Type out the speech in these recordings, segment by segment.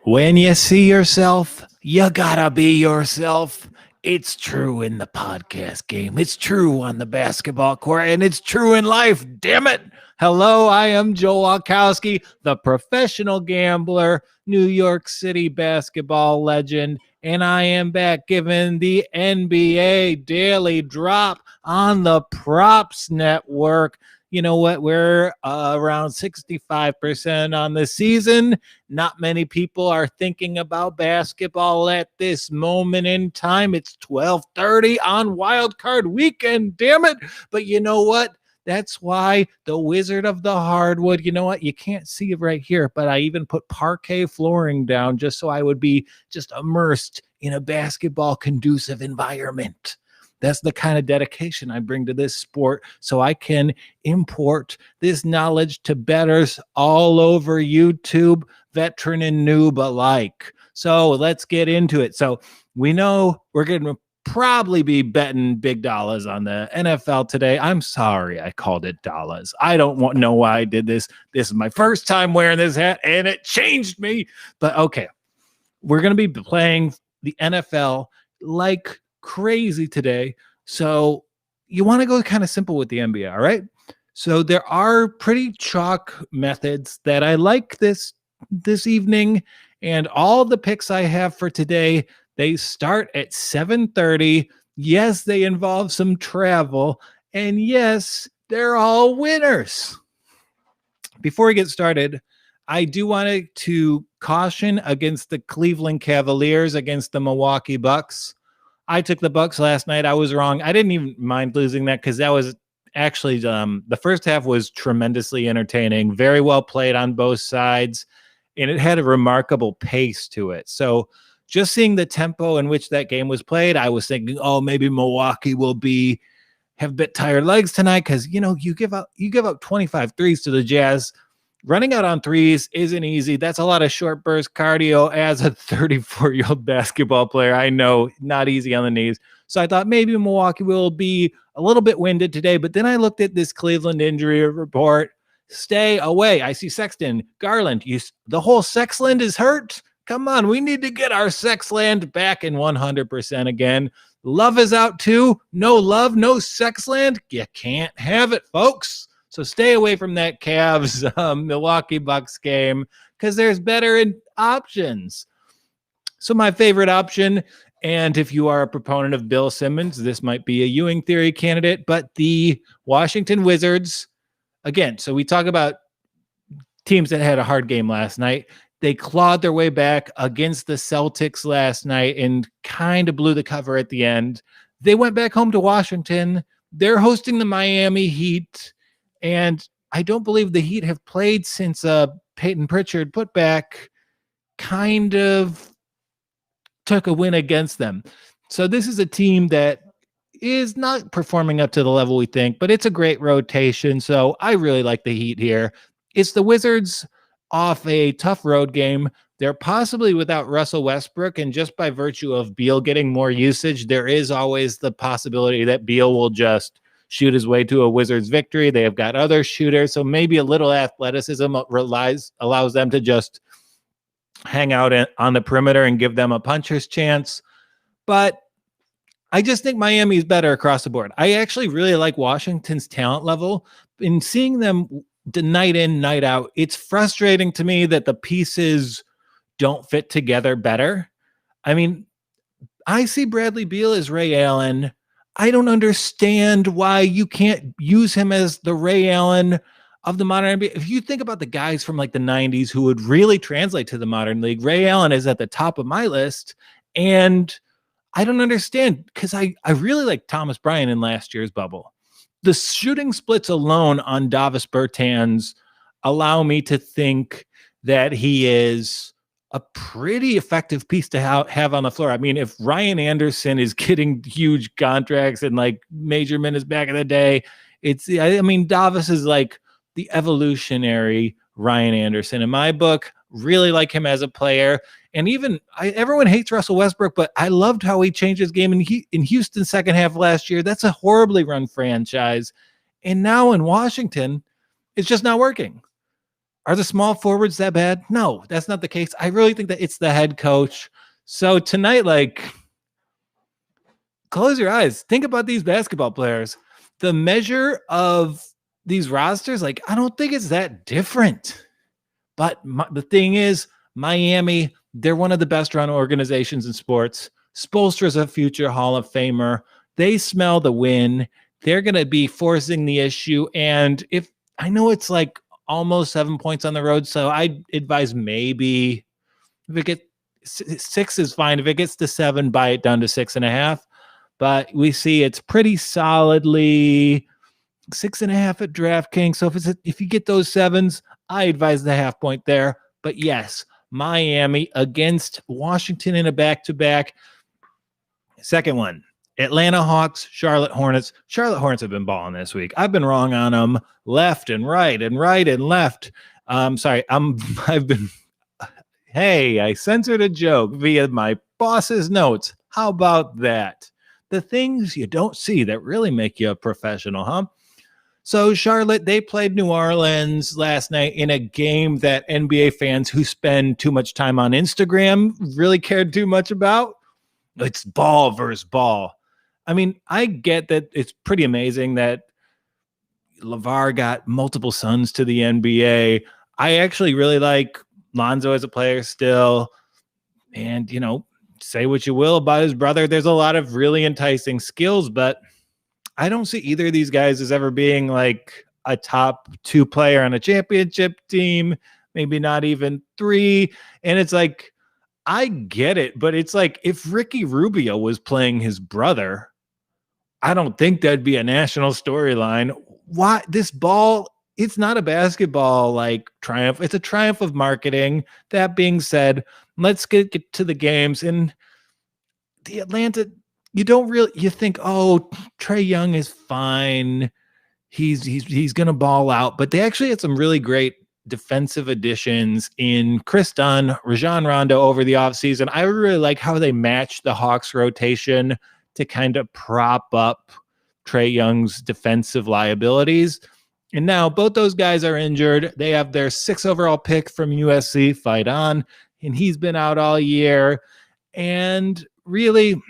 When you see yourself, you gotta be yourself. It's true in the podcast game. It's true on the basketball court, and it's true in life. Damn it. Hello, I am Joe Walkowski, the professional gambler, New York City basketball legend, and I am back giving the NBA daily drop on the Props Network. You know what? We're around 65% on the season. Not many people are thinking about basketball at this moment in time. It's 12:30 on Wild Card Weekend, damn it. But you know what? That's why the Wizard of the Hardwood, you know what? You can't see it right here, but I even put parquet flooring down just so I would be just immersed in a basketball conducive environment. That's the kind of dedication I bring to this sport, so I can import this knowledge to bettors all over YouTube, veteran and noob alike. So let's get into it. So we know we're going to probably be betting big dollars on the NFL today. I'm sorry I called it dollars. I don't know why I did this. This is my first time wearing this hat, and it changed me. But okay, we're going to be playing the NFL like crazy today. So you want to go kind of simple with the NBA, all right? So there are pretty chalk methods that I like this evening, and all the picks I have for today, they start at 7:30. Yes, they involve some travel, and yes, they're all winners. Before we get started, I do want to caution against the Cleveland Cavaliers against the Milwaukee Bucks. I took the Bucks last night. I was wrong. I didn't even mind losing that because that was actually the first half was tremendously entertaining, very well played on both sides, and it had a remarkable pace to it. So just seeing the tempo in which that game was played, I was thinking, oh, maybe Milwaukee will have a bit tired legs tonight because you give up 25 threes to the Jazz. Running out on threes isn't easy. That's a lot of short burst cardio as a 34-year-old basketball player. I know, not easy on the knees. So I thought maybe Milwaukee will be a little bit winded today. But then I looked at this Cleveland injury report. Stay away. I see Sexton, Garland. The whole Sexland is hurt. Come on, we need to get our Sexland back in 100% again. Love is out too. No love, no Sexland. You can't have it, folks. So stay away from that Cavs Milwaukee Bucks game because there's better options. So my favorite option, and if you are a proponent of Bill Simmons, this might be a Ewing theory candidate, but the Washington Wizards, again, so we talk about teams that had a hard game last night. They clawed their way back against the Celtics last night and kind of blew the cover at the end. They went back home to Washington. They're hosting the Miami Heat. And I don't believe the Heat have played since Peyton Pritchard putback kind of took a win against them. So this is a team that is not performing up to the level we think, but it's a great rotation. So I really like the Heat here. It's the Wizards off a tough road game. They're possibly without Russell Westbrook, and just by virtue of Beal getting more usage, there is always the possibility that Beal will just shoot his way to a Wizards victory. They have got other shooters, so maybe a little athleticism allows them to just hang out on the perimeter and give them a puncher's chance. But I just think Miami is better across the board. I actually really like Washington's talent level. In seeing them night in, night out, it's frustrating to me that the pieces don't fit together better. I mean, I see Bradley Beal as Ray Allen. I don't understand why you can't use him as the Ray Allen of the modern NBA. If you think about the guys from like the 90s who would really translate to the modern league, Ray Allen is at the top of my list. And I don't understand because I really like Thomas Bryant in last year's bubble. The shooting splits alone on Davis Bertans allow me to think that he is a pretty effective piece to have on the floor. I mean, if Ryan Anderson is getting huge contracts and like major minutes back in the day, Davis is like the evolutionary Ryan Anderson in my book. Really like him as a player. And even everyone hates Russell Westbrook, but I loved how he changed his game in Houston second half last year. That's a horribly run franchise. And now in Washington, it's just not working. Are the small forwards that bad? No, that's not the case. I really think that it's the head coach. So tonight, close your eyes. Think about these basketball players. The measure of these rosters, I don't think it's that different. But the thing is, Miami, they're one of the best run organizations in sports. Spoelstra's a future Hall of Famer. They smell the win. They're going to be forcing the issue. And if I know it's almost 7 points on the road, so I advise maybe if it gets 6 is fine. If it gets to 7, buy it down to 6.5. But we see it's pretty solidly 6.5 at DraftKings. So if you get those 7s, I advise the half point there. But yes, Miami against Washington in a back-to-back. Second one, Atlanta Hawks, Charlotte Hornets. Charlotte Hornets have been balling this week. I've been wrong on them left and right and right and left. Hey, I censored a joke via my boss's notes. How about that? The things you don't see that really make you a professional, huh? So Charlotte, they played New Orleans last night in a game that NBA fans who spend too much time on Instagram really cared too much about. It's ball versus ball. I mean, I get that it's pretty amazing that LeVar got multiple sons to the NBA. I actually really like Lonzo as a player still. And, say what you will about his brother. There's a lot of really enticing skills, but I don't see either of these guys as ever being a top 2 player on a championship team, maybe not even 3. And it's I get it, but it's if Ricky Rubio was playing his brother, I don't think that'd be a national storyline. Why this ball? It's not a basketball triumph. It's a triumph of marketing. That being said, let's get to the games. And the Atlanta, you think, oh, Trae Young is fine. He's going to ball out. But they actually had some really great defensive additions in Chris Dunn, Rajon Rondo over the offseason. I really like how they matched the Hawks rotation to kind of prop up Trae Young's defensive liabilities. And now both those guys are injured. They have their 6th overall pick from USC, Fight On, and he's been out all year. And really,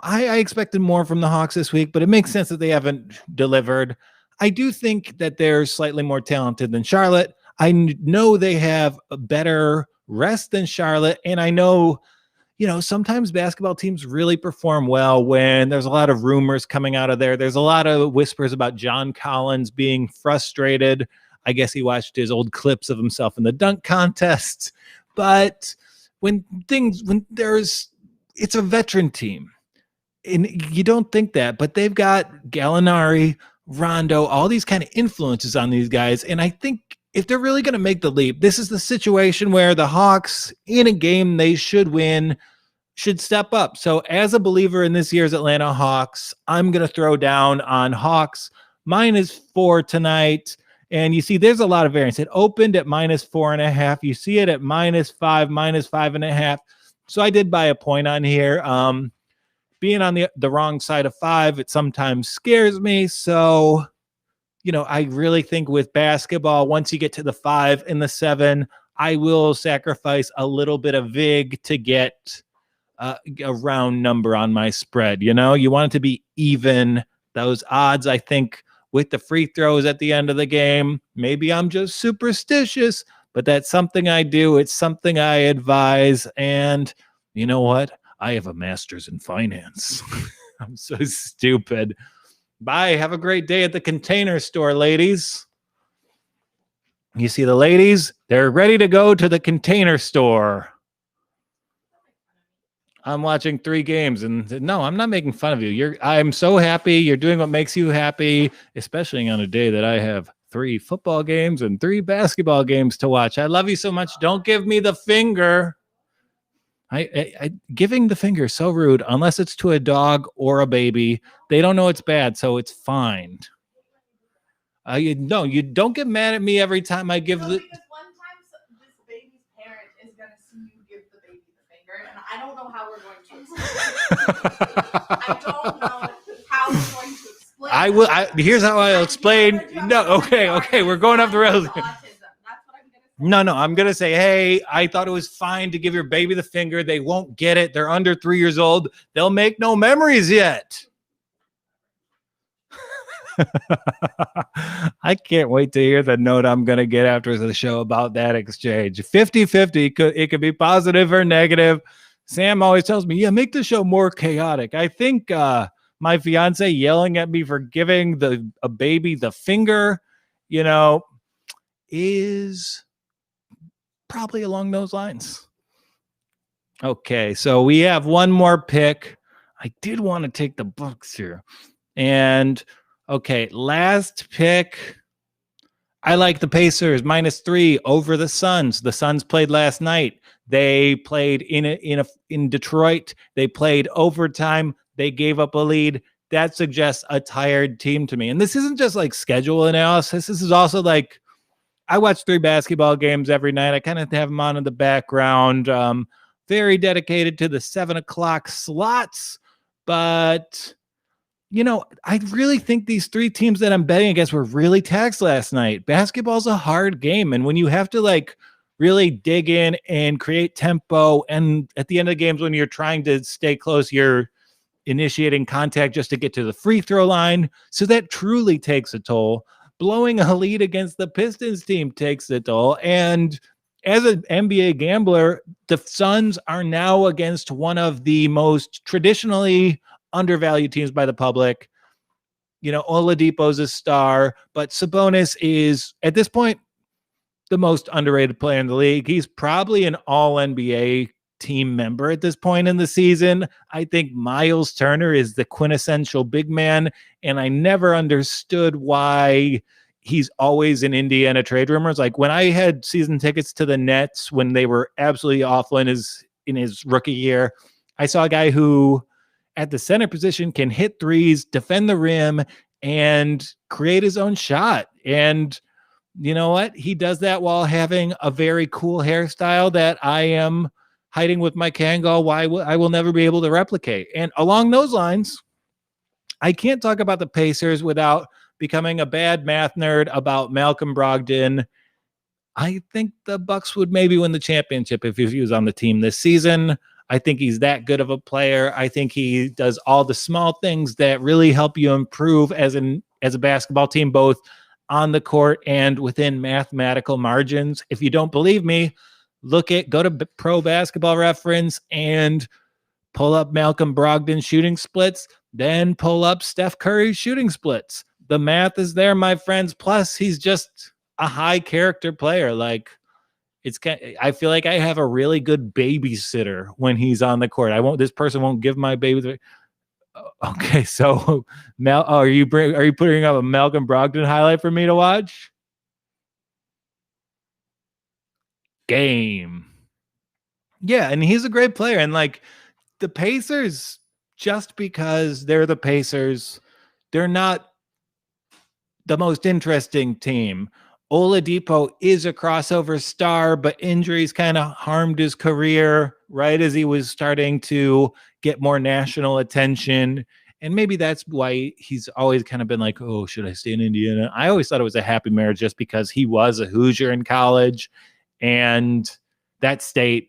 I expected more from the Hawks this week, but it makes sense that they haven't delivered. I do think that they're slightly more talented than Charlotte. I know they have a better rest than Charlotte, and I know, sometimes basketball teams really perform well when there's a lot of rumors coming out of there. There's a lot of whispers about John Collins being frustrated. I guess he watched his old clips of himself in the dunk contest. But it's a veteran team. And you don't think that, but they've got Gallinari, Rondo, all these kind of influences on these guys. And I think if they're really going to make the leap, this is the situation where the Hawks, in a game they should win, should step up. So as a believer in this year's Atlanta Hawks, I'm going to throw down on Hawks. -4 tonight. And you see, there's a lot of variance. It opened at -4.5. You see it at -5, -5.5. So I did buy a point on here. Being on the wrong side of 5, it sometimes scares me. So, I really think with basketball, once you get to the 5 and the 7, I will sacrifice a little bit of vig to get a round number on my spread. You want it to be even. Those odds, I think, with the free throws at the end of the game, maybe I'm just superstitious, but that's something I do. It's something I advise. And you know what? I have a master's in finance. I'm so stupid. Bye. Have a great day at the Container Store, ladies. You see the ladies? They're ready to go to the Container Store. I'm watching 3 games, and no, I'm not making fun of you. I'm so happy. You're doing what makes you happy, especially on a day that I have 3 football games and 3 basketball games to watch. I love you so much. Don't give me the finger. I giving the finger is so rude, unless it's to a dog or a baby. They don't know it's bad, so it's fine. You don't get mad at me every time I give the. Because one time this baby's parent is going to see you give the baby the finger, and I don't know how we're going to explain it. I don't know how we're going to explain I will. Here's how I'll explain. No, okay. We're going off the rails. Autism. That's what I'm gonna say. No, I'm gonna say, hey, I thought it was fine to give your baby the finger. They won't get it. They're under 3 years old. They'll make no memories yet. I can't wait to hear the note I'm going to get after the show about that exchange. 50-50. It could be positive or negative. Sam always tells me, yeah, make the show more chaotic. I think my fiance yelling at me for giving a baby the finger, is probably along those lines. Okay, so we have one more pick. I did want to take the Bucks here. And okay, last pick. I like the Pacers -3 over the Suns. The Suns played last night. They played in Detroit. They played overtime. They gave up a lead. That suggests a tired team to me. And this isn't just like schedule analysis. This is also like, I watch 3 basketball games every night. I kind of have them on in the background. Very dedicated to the 7:00 slots. But I really think these 3 teams that I'm betting against were really taxed last night. Basketball's a hard game. And when you have to really dig in and create tempo, and at the end of the games, when you're trying to stay close, you're initiating contact just to get to the free throw line. So that truly takes a toll. Blowing a lead against the Pistons team takes a toll. And as an NBA gambler, the Suns are now against one of the most traditionally undervalued teams by the public. Oladipo's a star, but Sabonis is, at this point, the most underrated player in the league. He's probably an all-NBA team member at this point in the season. I think Miles Turner is the quintessential big man, and I never understood why he's always in Indiana trade rumors. Like when I had season tickets to the Nets when they were absolutely awful in his rookie year, I saw a guy who at the center position can hit threes, defend the rim, and create his own shot. And you know what? He does that while having a very cool hairstyle that I am hiding with my Kangol. I will never be able to replicate. And along those lines, I can't talk about the Pacers without becoming a bad math nerd about Malcolm Brogdon. I think the Bucks would maybe win the championship if he was on the team this season. I think he's that good of a player. I think he does all the small things that really help you improve as a basketball team, both on the court and within mathematical margins. If you don't believe me, go to Pro Basketball Reference and pull up Malcolm Brogdon shooting splits, then pull up Steph Curry's shooting splits. The math is there, my friends. Plus, he's just a high character player. I feel like I have a really good babysitter when he's on the court. This person won't give my baby okay, so are you putting up a Malcolm Brogdon highlight for me to watch? Game. Yeah, and he's a great player. And the Pacers, just because they're the Pacers, they're not the most interesting team. Oladipo is a crossover star, but injuries kind of harmed his career right as he was starting to get more national attention. And maybe that's why he's always kind of been like, oh, should I stay in Indiana? I always thought it was a happy marriage just because he was a Hoosier in college. And that state,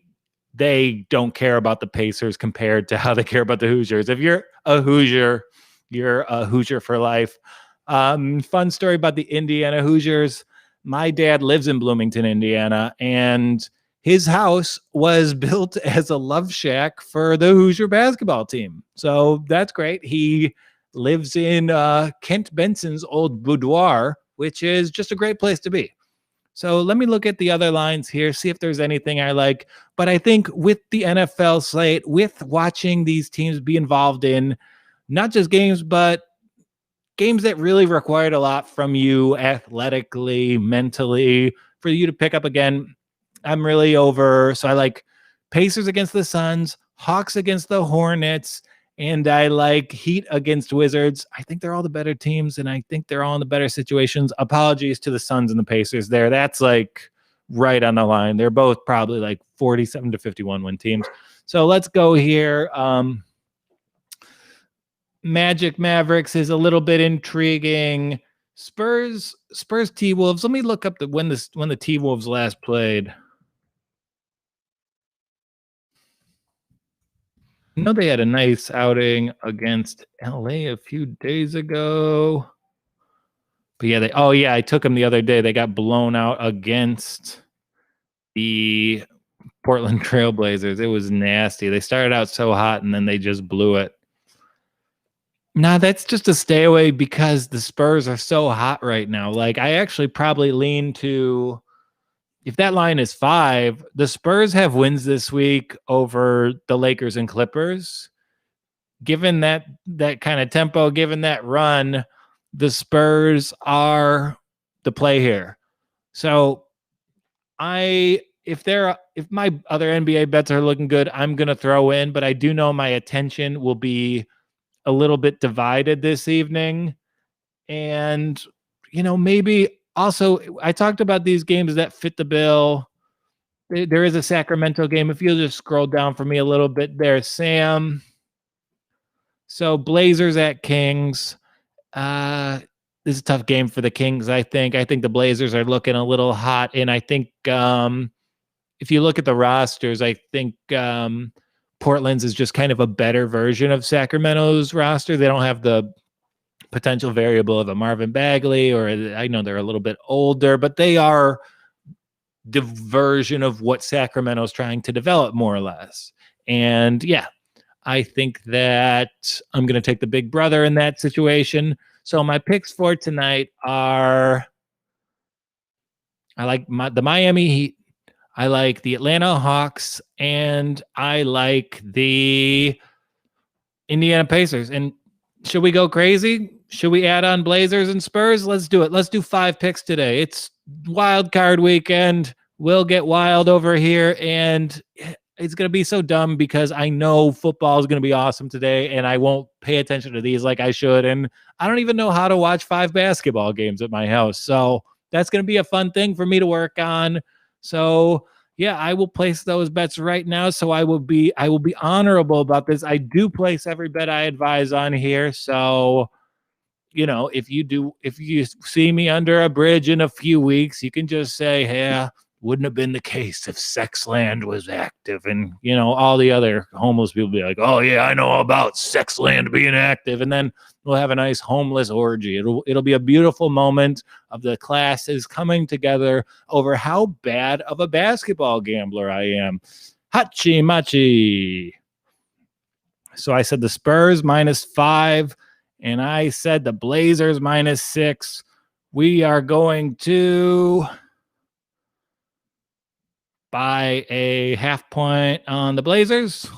they don't care about the Pacers compared to how they care about the Hoosiers. If you're a Hoosier, you're a Hoosier for life. Fun story about the Indiana Hoosiers. My dad lives in Bloomington, Indiana, and his house was built as a love shack for the Hoosier basketball team. So that's great. He lives in Kent Benson's old boudoir, which is just a great place to be. So let me look at the other lines here, see if there's anything I like. But I think with the NFL slate, with watching these teams be involved in not just games, but games that really required a lot from you athletically, mentally, for you to pick up again, I'm really over. So I like Pacers against the Suns, Hawks against the Hornets, and I like Heat against Wizards. I think they're all the better teams, and I think they're all in the better situations. Apologies to the Suns and the Pacers there. That's right on the line. They're both probably 47-51 win teams. So let's go here. Magic Mavericks is a little bit intriguing. Spurs T Wolves. Let me look up when the T Wolves last played. I know they had a nice outing against LA a few days ago. But yeah, I took them the other day. They got blown out against the Portland Trailblazers. It was nasty. They started out so hot and then they just blew it. Nah, that's just a stay away because the Spurs are so hot right now. Like, I actually probably lean to, if that line is 5, the Spurs have wins this week over the Lakers and Clippers. Given that kind of tempo, given that run, the Spurs are the play here. So if my other NBA bets are looking good, I'm gonna throw in, but I do know my attention will be a little bit divided this evening. And maybe also I talked about these games that fit the bill. There is a Sacramento game. If you'll just scroll down for me a little bit there, Sam. So Blazers at Kings. This is a tough game for the Kings, I think. I think the Blazers are looking a little hot. And I think if you look at the rosters, I think Portland's is just kind of a better version of Sacramento's roster. They don't have the potential variable of a Marvin Bagley, or I know they're a little bit older, but they are the version of what Sacramento's trying to develop, more or less. And yeah, I think that I'm going to take the big brother in that situation. So my picks for tonight are, I like the Miami Heat, I like the Atlanta Hawks, and I like the Indiana Pacers. And should we go crazy? Should we add on Blazers and Spurs? Let's do it. Let's do 5 picks today. It's wild card weekend. We'll get wild over here, and it's going to be so dumb because I know football is going to be awesome today, and I won't pay attention to these like I should. And I don't even know how to watch 5 basketball games at my house. So that's going to be a fun thing for me to work on. So yeah, I will place those bets right now. So I will be honorable about this. I do place every bet I advise on here. So, if you see me under a bridge in a few weeks, you can just say, hey, wouldn't have been the case if Sexland was active. And, all the other homeless people be like, oh yeah, I know about Sexland being active. And then we'll have a nice homeless orgy. It'll be a beautiful moment of the classes coming together over how bad of a basketball gambler I am. Hachi machi. So I said the Spurs -5, and I said the Blazers -6. We are going to buy a 0.5 point on the Blazers,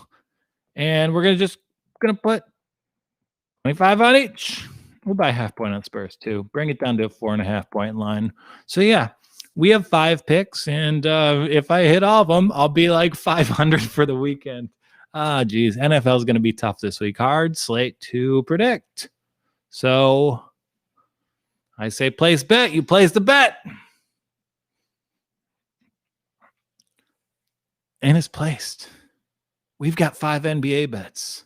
and we're gonna put 25 on each. We'll buy a 0.5 point on Spurs too. Bring it down to a 4.5 point line. So yeah, we have 5 picks, and if I hit all of them, I'll be like 500 for the weekend. Geez, NFL is going to be tough this week. Hard slate to predict. So I say place bet. You place the bet. And it's placed. We've got 5 NBA bets.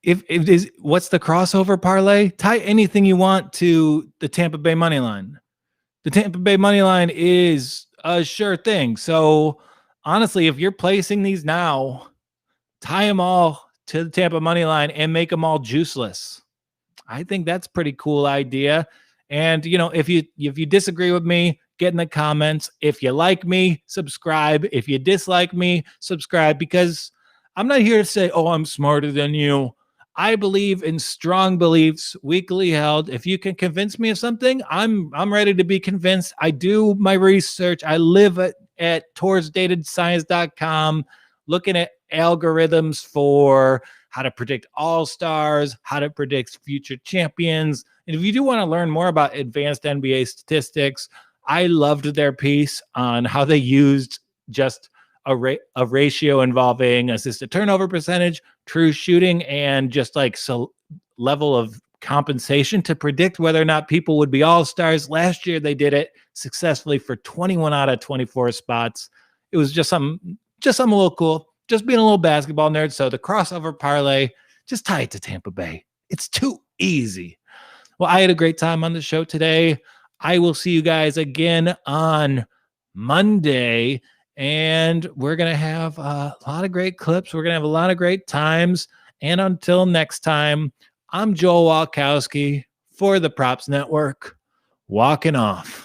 If it is, what's the crossover parlay? Tie anything you want to the Tampa Bay money line. The Tampa Bay money line is a sure thing. So honestly, if you're placing these now, tie them all to the Tampa money line and make them all juiceless. I think that's a pretty cool idea. And if you disagree with me, get in the comments. If you like me, subscribe. If you dislike me, subscribe, because I'm not here to say, oh, I'm smarter than you. I believe in strong beliefs, weakly held. If you can convince me of something, I'm ready to be convinced. I do my research. I live at towardsdatedscience.com, looking at algorithms for how to predict all-stars, how to predict future champions. And if you do want to learn more about advanced NBA statistics, I loved their piece on how they used just a ratio involving assisted turnover percentage, true shooting, and just like level of compensation to predict whether or not people would be all-stars. Last year, they did it successfully for 21 out of 24 spots. It was just something a little cool. Just being a little basketball nerd. So the crossover parlay, just tie it to Tampa Bay. It's too easy. Well, I had a great time on the show today. I will see you guys again on Monday, and we're going to have a lot of great clips. We're going to have a lot of great times. And until next time, I'm Joel Walkowski for the Props Network, walking off.